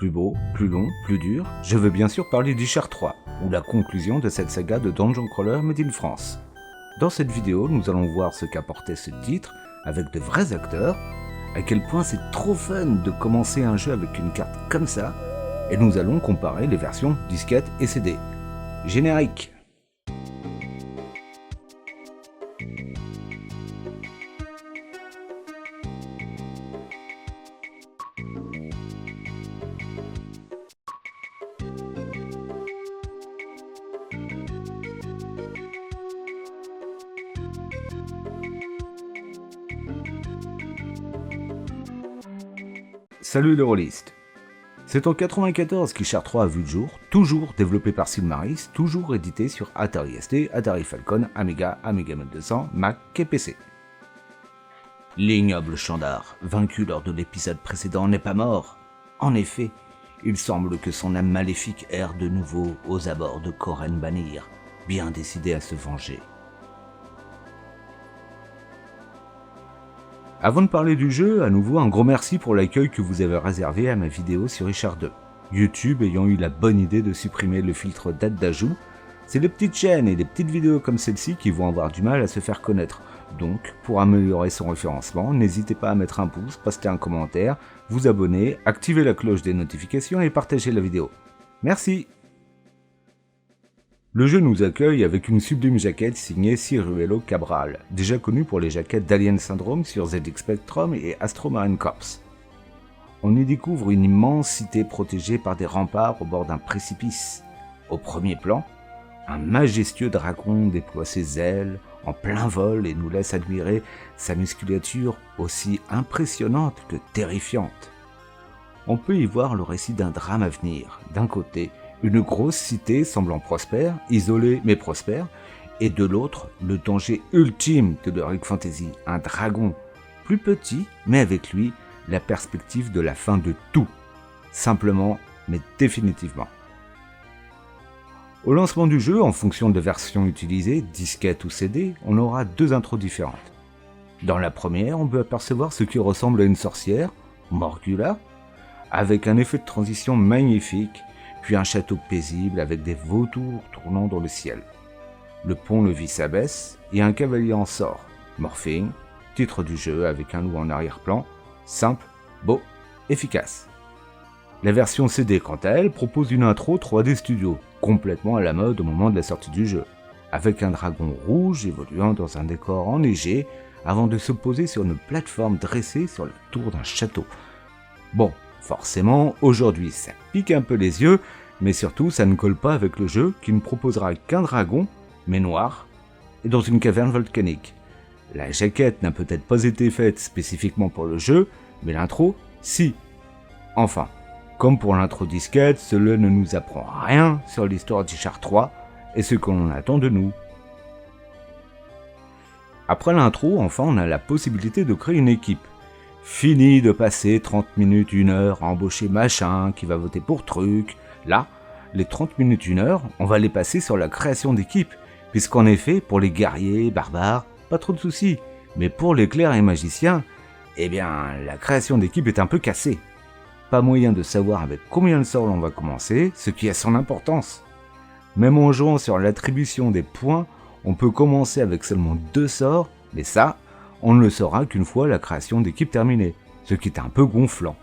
Plus beau, plus long, plus dur, je veux bien sûr parler du Char 3, ou la conclusion de cette saga de Dungeon Crawler Made in France. Dans cette vidéo, nous allons voir ce qu'apportait ce titre, avec de vrais acteurs, à quel point c'est trop fun de commencer un jeu avec une carte comme ça, et nous allons comparer les versions disquette et CD. Générique. Salut les rôlistes. C'est en 94 qu'Char 3 a vu le jour, toujours développé par Silmaris, toujours édité sur Atari ST, Atari Falcon, Amiga, Amiga 1200, Mac et PC. L'ignoble Chandar, vaincu lors de l'épisode précédent, n'est pas mort. En effet, il semble que son âme maléfique erre de nouveau aux abords de Koren Banir, bien décidé à se venger. Avant de parler du jeu, à nouveau un gros merci pour l'accueil que vous avez réservé à ma vidéo sur Char 2. YouTube ayant eu la bonne idée de supprimer le filtre date d'ajout, c'est les petites chaînes et les petites vidéos comme celle-ci qui vont avoir du mal à se faire connaître. Donc, pour améliorer son référencement, n'hésitez pas à mettre un pouce, poster un commentaire, vous abonner, activer la cloche des notifications et partager la vidéo. Merci! Le jeu nous accueille avec une sublime jaquette signée Ciruelo Cabral, déjà connu pour les jaquettes d'Alien Syndrome sur ZX Spectrum et Astro Marine Corps. On y découvre une immense cité protégée par des remparts au bord d'un précipice. Au premier plan, un majestueux dragon déploie ses ailes en plein vol et nous laisse admirer sa musculature aussi impressionnante que terrifiante. On peut y voir le récit d'un drame à venir. D'un côté, une grosse cité semblant prospère, isolée mais prospère, et de l'autre, le danger ultime de l'Heroic Fantasy, un dragon, plus petit, mais avec lui, la perspective de la fin de tout, simplement, mais définitivement. Au lancement du jeu, en fonction de version utilisée, disquette ou CD, on aura deux intros différentes. Dans la première, on peut apercevoir ce qui ressemble à une sorcière, Morgula, avec un effet de transition magnifique, puis un château paisible avec des vautours tournant dans le ciel. Le pont-levis s'abaisse et un cavalier en sort. Morphing, titre du jeu avec un loup en arrière-plan, simple, beau, efficace. La version CD, quant à elle, propose une intro 3D Studio, complètement à la mode au moment de la sortie du jeu, avec un dragon rouge évoluant dans un décor enneigé avant de se poser sur une plateforme dressée sur la tour d'un château. Bon, forcément, aujourd'hui, ça pique un peu les yeux, mais surtout, ça ne colle pas avec le jeu qui ne proposera qu'un dragon, mais noir, et dans une caverne volcanique. La jaquette n'a peut-être pas été faite spécifiquement pour le jeu, mais l'intro, si. Enfin, comme pour l'intro disquette, cela ne nous apprend rien sur l'histoire d'Char 3 et ce que l'on attend de nous. Après l'intro, enfin, on a la possibilité de créer une équipe. Fini de passer 30 minutes, 1 heure à embaucher machin qui va voter pour truc. Là, les 30 minutes, 1 heure, on va les passer sur la création d'équipe, puisqu'en effet, pour les guerriers, barbares, pas trop de soucis. Mais pour les clercs et magiciens, eh bien, la création d'équipe est un peu cassée. Pas moyen de savoir avec combien de sorts on va commencer, ce qui a son importance. Même en jouant sur l'attribution des points, on peut commencer avec seulement 2 sorts, mais ça, on ne le saura qu'une fois la création d'équipe terminée, ce qui est un peu gonflant.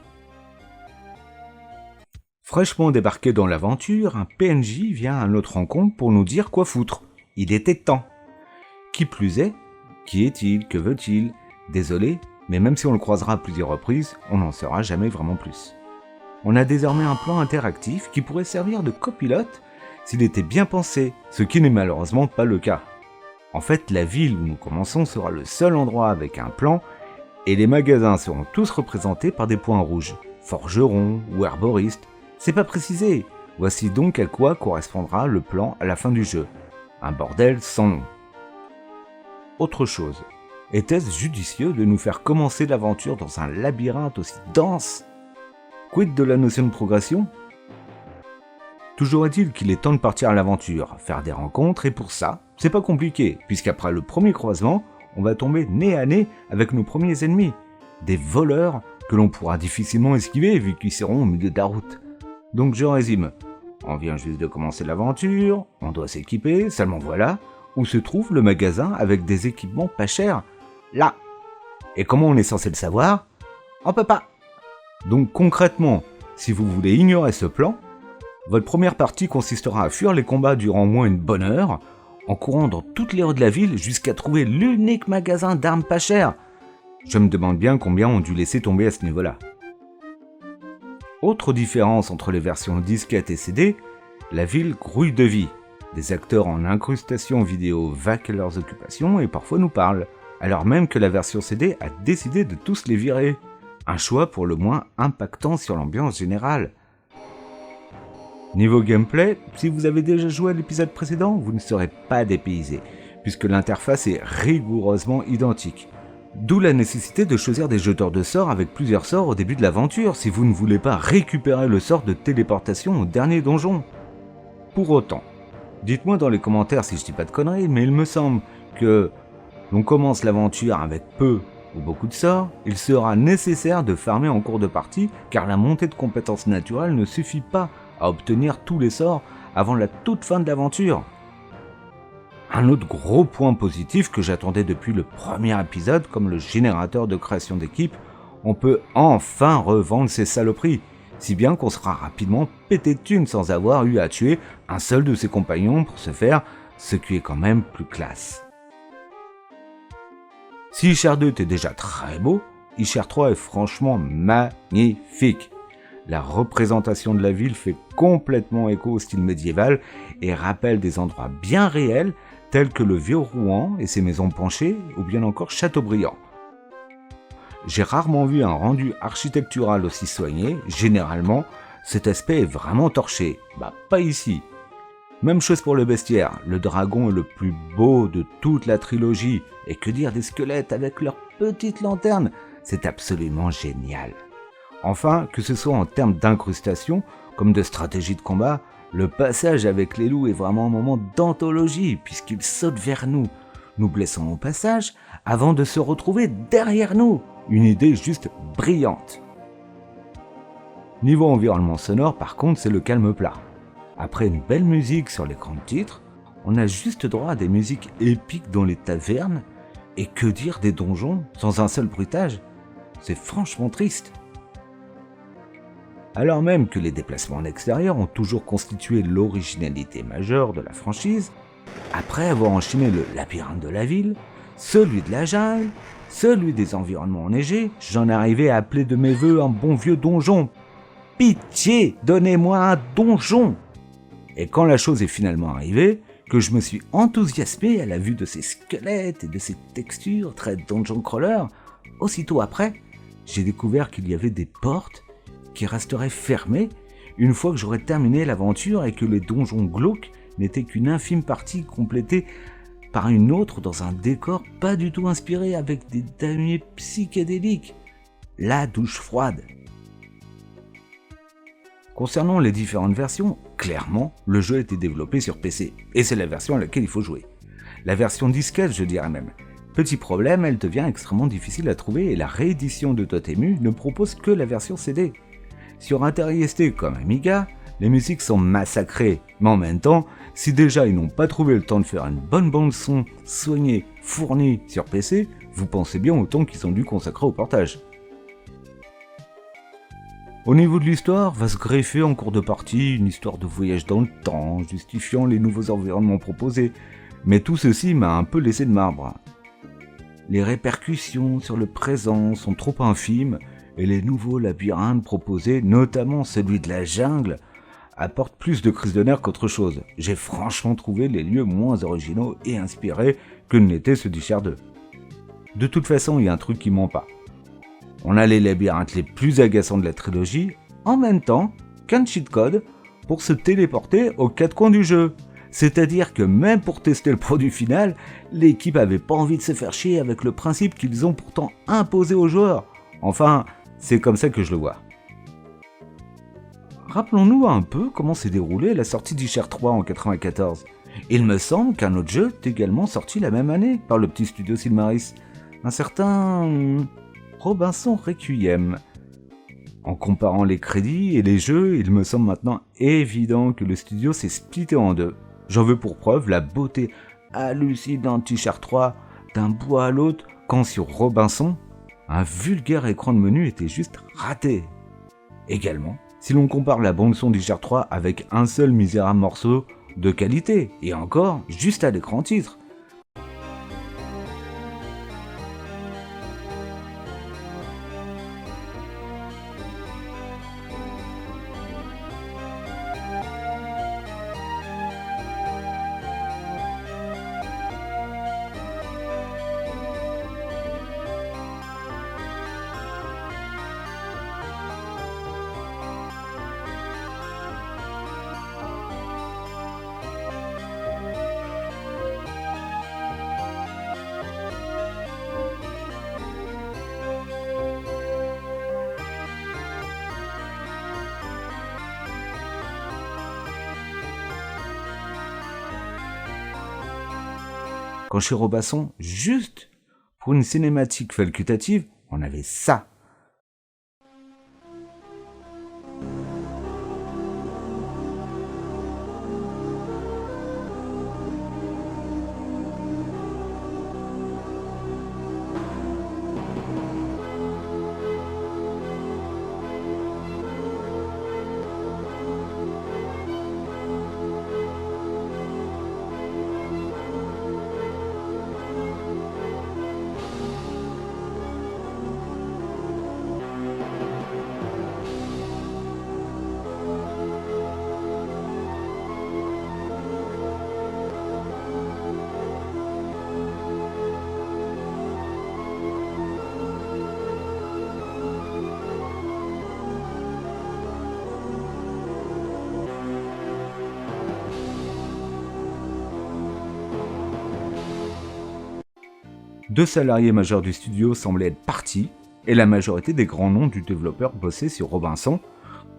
Fraîchement débarqué dans l'aventure, un PNJ vient à notre rencontre pour nous dire quoi foutre. Il était temps. Qui plus est, qui est-il, que veut-il? Désolé, mais même si on le croisera à plusieurs reprises, on n'en saura jamais vraiment plus. On a désormais un plan interactif qui pourrait servir de copilote s'il était bien pensé, ce qui n'est malheureusement pas le cas. En fait, la ville où nous commençons sera le seul endroit avec un plan, et les magasins seront tous représentés par des points rouges, forgerons ou herboristes, c'est pas précisé. Voici donc à quoi correspondra le plan à la fin du jeu. Un bordel sans nom. Autre chose, était-ce judicieux de nous faire commencer l'aventure dans un labyrinthe aussi dense? Quid de la notion de progression? Toujours est-il qu'il est temps de partir à l'aventure, faire des rencontres, et pour ça, c'est pas compliqué, puisqu'après le premier croisement, on va tomber nez à nez avec nos premiers ennemis, des voleurs que l'on pourra difficilement esquiver vu qu'ils seront au milieu de la route. Donc je résume. On vient juste de commencer l'aventure, on doit s'équiper, seulement voilà, où se trouve le magasin avec des équipements pas chers. Là. Et comment on est censé le savoir ? On peut pas. Donc concrètement, si vous voulez ignorer ce plan, votre première partie consistera à fuir les combats durant au moins une bonne heure, en courant dans toutes les rues de la ville jusqu'à trouver l'unique magasin d'armes pas chères. Je me demande bien combien ont dû laisser tomber à ce niveau-là. Autre différence entre les versions disquette et CD, la ville grouille de vie. Des acteurs en incrustation vidéo vaquent à leurs occupations et parfois nous parlent, alors même que la version CD a décidé de tous les virer. Un choix pour le moins impactant sur l'ambiance générale. Niveau gameplay, si vous avez déjà joué à l'épisode précédent, vous ne serez pas dépaysé, puisque l'interface est rigoureusement identique. D'où la nécessité de choisir des jeteurs de sorts avec plusieurs sorts au début de l'aventure si vous ne voulez pas récupérer le sort de téléportation au dernier donjon. Pour autant, dites-moi dans les commentaires si je dis pas de conneries, mais il me semble que l'on commence l'aventure avec peu ou beaucoup de sorts, il sera nécessaire de farmer en cours de partie car la montée de compétences naturelles ne suffit pas à obtenir tous les sorts avant la toute fin de l'aventure. Un autre gros point positif que j'attendais depuis le premier épisode, comme le générateur de création d'équipe, on peut enfin revendre ces saloperies, si bien qu'on sera rapidement pété de thunes sans avoir eu à tuer un seul de ses compagnons pour ce faire, ce qui est quand même plus classe. Si Isher 2 était déjà très beau, Isher 3 est franchement magnifique. La représentation de la ville fait complètement écho au style médiéval et rappelle des endroits bien réels tels que le vieux Rouen et ses maisons penchées ou bien encore Châteaubriand. J'ai rarement vu un rendu architectural aussi soigné, généralement cet aspect est vraiment torché, pas ici. Même chose pour le bestiaire, le dragon est le plus beau de toute la trilogie, et que dire des squelettes avec leurs petites lanternes, c'est absolument génial. Enfin, que ce soit en termes d'incrustation, comme de stratégie de combat, le passage avec les loups est vraiment un moment d'anthologie, puisqu'ils sautent vers nous, nous blessant au passage, avant de se retrouver derrière nous. Une idée juste brillante. Niveau environnement sonore, par contre, c'est le calme plat. Après une belle musique sur l'écran de titre, on a juste droit à des musiques épiques dans les tavernes, et que dire des donjons sans un seul bruitage ? C'est franchement triste. Alors même que les déplacements en extérieur ont toujours constitué l'originalité majeure de la franchise, après avoir enchaîné le labyrinthe de la ville, celui de la jungle, celui des environnements enneigés, j'en arrivais à appeler de mes voeux un bon vieux donjon. Pitié, donnez-moi un donjon ! Et quand la chose est finalement arrivée, que je me suis enthousiasmé à la vue de ces squelettes et de ces textures très dungeon crawler, aussitôt après, j'ai découvert qu'il y avait des portes qui resteraient fermées une fois que j'aurais terminé l'aventure et que les donjons glauques n'étaient qu'une infime partie complétée par une autre dans un décor pas du tout inspiré avec des damiers psychédéliques. La douche froide. Concernant les différentes versions, clairement, le jeu a été développé sur PC, et c'est la version à laquelle il faut jouer. La version disquette, je dirais même. Petit problème, elle devient extrêmement difficile à trouver et la réédition de Dotemu ne propose que la version CD. Sur Atari ST comme Amiga, les musiques sont massacrées, mais en même temps, si déjà ils n'ont pas trouvé le temps de faire une bonne bande-son soignée, fournie sur PC, vous pensez bien au temps qu'ils ont dû consacrer au portage. Au niveau de l'histoire, va se greffer en cours de partie une histoire de voyage dans le temps, justifiant les nouveaux environnements proposés, mais tout ceci m'a un peu laissé de marbre. Les répercussions sur le présent sont trop infimes, et les nouveaux labyrinthes proposés, notamment celui de la jungle, apportent plus de crise de nerfs qu'autre chose. J'ai franchement trouvé les lieux moins originaux et inspirés que ne l'était ceux d'Isher 2. De toute façon, il y a un truc qui ment pas. On a les labyrinthes les plus agaçants de la trilogie, en même temps qu'un cheat code pour se téléporter aux quatre coins du jeu. C'est-à-dire que même pour tester le produit final, l'équipe avait pas envie de se faire chier avec le principe qu'ils ont pourtant imposé aux joueurs. Enfin, c'est comme ça que je le vois. Rappelons-nous un peu comment s'est déroulée la sortie d'Isher 3 en 94. Il me semble qu'un autre jeu est également sorti la même année par le petit studio Silmaris, un certain Robinson Requiem. En comparant les crédits et les jeux, il me semble maintenant évident que le studio s'est splitté en deux. J'en veux pour preuve la beauté hallucinante de T-Shirt 3 d'un bout à l'autre, quand sur Robinson, un vulgaire écran de menu était juste raté. Également, si l'on compare la bande-son du T-Shirt 3 avec un seul misérable morceau de qualité, et encore juste à l'écran titre. Quand chez Robinson, juste pour une cinématique facultative, on avait ça. Deux salariés majeurs du studio semblaient être partis, et la majorité des grands noms du développeur bossaient sur Robinson,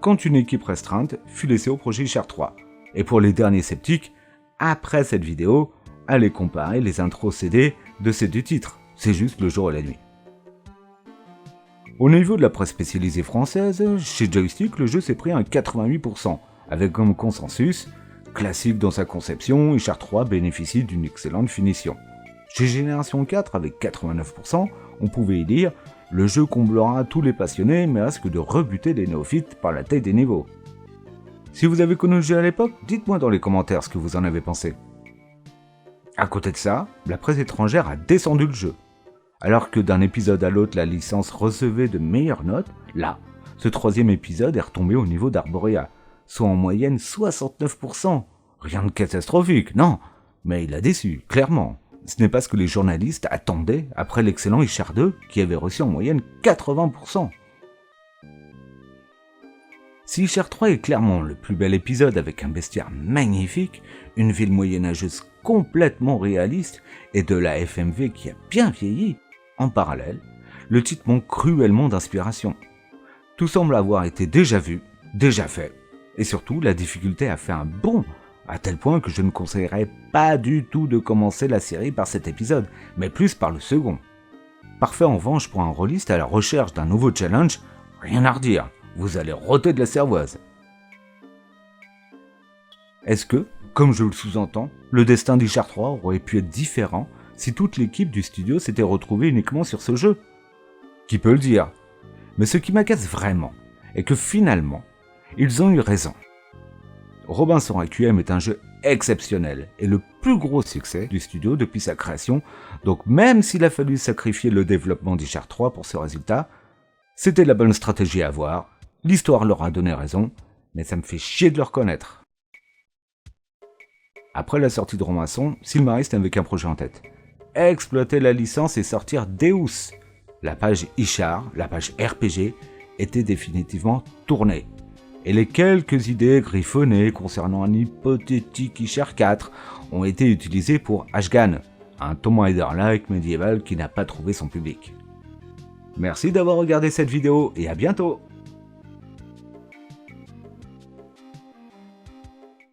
quand une équipe restreinte fut laissée au projet T-Shirt 3. Et pour les derniers sceptiques, après cette vidéo, allez comparer les intros CD de ces deux titres, c'est juste le jour et la nuit. Au niveau de la presse spécialisée française, chez Joystick, le jeu s'est pris un 88%, avec comme consensus, classique dans sa conception, T-Shirt 3 bénéficie d'une excellente finition. Chez Génération 4, avec 89%, on pouvait y lire « Le jeu comblera tous les passionnés, mais risque de rebuter les néophytes par la taille des niveaux ». Si vous avez connu le jeu à l'époque, dites-moi dans les commentaires ce que vous en avez pensé. À côté de ça, la presse étrangère a descendu le jeu. Alors que d'un épisode à l'autre, la licence recevait de meilleures notes, là, ce troisième épisode est retombé au niveau d'Arborea, soit en moyenne 69%. Rien de catastrophique, non, mais il a déçu, clairement. Ce n'est pas ce que les journalistes attendaient après l'excellent T-Shirt 2 qui avait reçu en moyenne 80%. Si T-Shirt 3 est clairement le plus bel épisode avec un bestiaire magnifique, une ville moyenâgeuse complètement réaliste et de la FMV qui a bien vieilli, en parallèle, le titre manque cruellement d'inspiration. Tout semble avoir été déjà vu, déjà fait, et surtout la difficulté a fait un bond, à tel point que je ne conseillerais pas du tout de commencer la série par cet épisode, mais plus par le second. Parfait en revanche pour un rôliste à la recherche d'un nouveau challenge, rien à redire, vous allez rôter de la cervoise. Est-ce que, comme je le sous-entends, le destin du T-Shirt 3 aurait pu être différent si toute l'équipe du studio s'était retrouvée uniquement sur ce jeu ? Qui peut le dire ? Mais ce qui m'agace vraiment est que finalement, ils ont eu raison. Robinson Requiem est un jeu exceptionnel et le plus gros succès du studio depuis sa création, donc même s'il a fallu sacrifier le développement du T-Shirt 3 pour ce résultat, c'était la bonne stratégie à avoir, l'histoire leur a donné raison, mais ça me fait chier de le reconnaître. Après la sortie de Robinson, Silmarist n'avait qu'un projet en tête, exploiter la licence et sortir Deus. La page Ishar, la page RPG, était définitivement tournée. Et les quelques idées griffonnées concernant un hypothétique T-Shirt 4 ont été utilisées pour Ashgan, un Tomb Raider-like médiéval qui n'a pas trouvé son public. Merci d'avoir regardé cette vidéo et à bientôt!